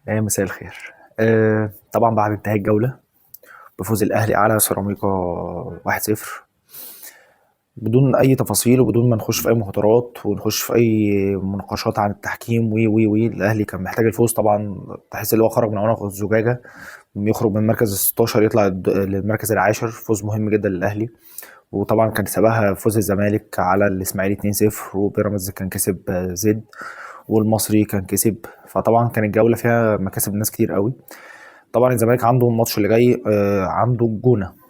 مساء الخير. طبعا بعد انتهاء الجولة بفوز الأهلي على سيراميكا 1-0، بدون أي تفاصيل وبدون ما نخش في أي مهاترات ونخش في أي مناقشات عن التحكيم وي الأهلي كان محتاج الفوز طبعا. تحس اللي هو خرج من عنق الزجاجة، يخرج من مركز ال 16 يطلع للمركز العاشر. فوز مهم جدا للأهلي، وطبعا كان سببها فوز الزمالك على الإسماعيلي 2-0، وبيراميدز كان كسب زد، والمصري كان كسب. فطبعا كان الجولة فيها مكاسب ناس كتير قوي. طبعا الزمالك عنده الماتش اللي جاي، عنده الجونة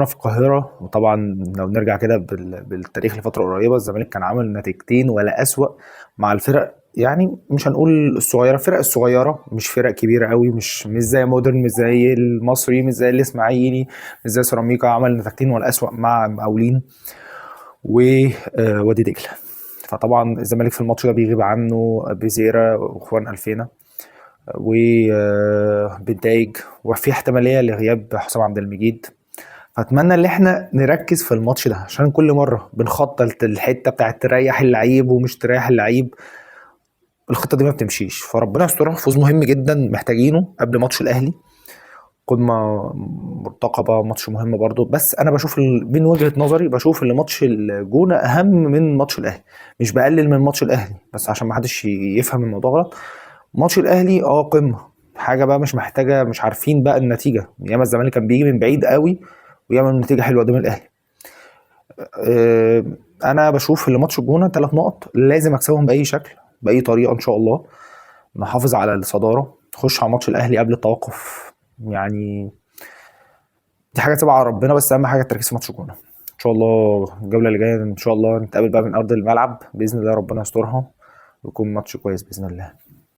في القاهرة. وطبعا لو نرجع كده بالتاريخ لفترة قريبة، الزمالك كان عامل نتيجتين ولا أسوأ مع الفرق، يعني مش هنقول الصغيرة، الفرق الصغيرة، مش فرق كبيرة قوي، مش زي مودرن، مش زي المصري، مش زي الإسماعيلي، مش زي سيراميكا. عمل نتيجتين ولا أسوأ مع مقاولين ووادي دجلة. فطبعا الزمالك في الماتش ده بيغيب عنه بيزيرا واخوان الفينا وبنتائج، وفي احتماليه لغياب حسام عبد المجيد. فاتمنى ان احنا نركز في الماتش ده، عشان كل مره بنخطط الحته بتاعت تريح اللعيب ومش تريح اللعيب، الخطه دي ما بتمشيش. فربنا يسترها، فوز مهم جدا محتاجينه قبل ماتش الاهلي، قمه مرتقبه، ماتش مهم برضو. بس انا بشوف من وجهه نظري بشوف ان ماتش الجونه اهم من ماتش الاهلي. مش بقلل من ماتش الاهلي، بس عشان ما حدش يفهم الموضوع غلط. ماتش الاهلي قمه، حاجه بقى مش محتاجه، مش عارفين بقى النتيجه. ياما الزمالك كان بيجي من بعيد قوي ويعمل نتيجه حلوه قدام الاهلي. آه، انا بشوف ان ماتش الجونه 3 نقط لازم اكسبهم باي شكل، باي طريقه ان شاء الله، نحافظ على الصداره، نخش على ماتش الاهلي قبل التوقف. يعني دي حاجه تبع ربنا، بس اهم حاجه التركيز في ماتش الجونه. ان شاء الله الجوله اللي جايه ان شاء الله نتقابل بقى من ارض الملعب باذن الله، ربنا يسترها ويكون ماتش كويس باذن الله.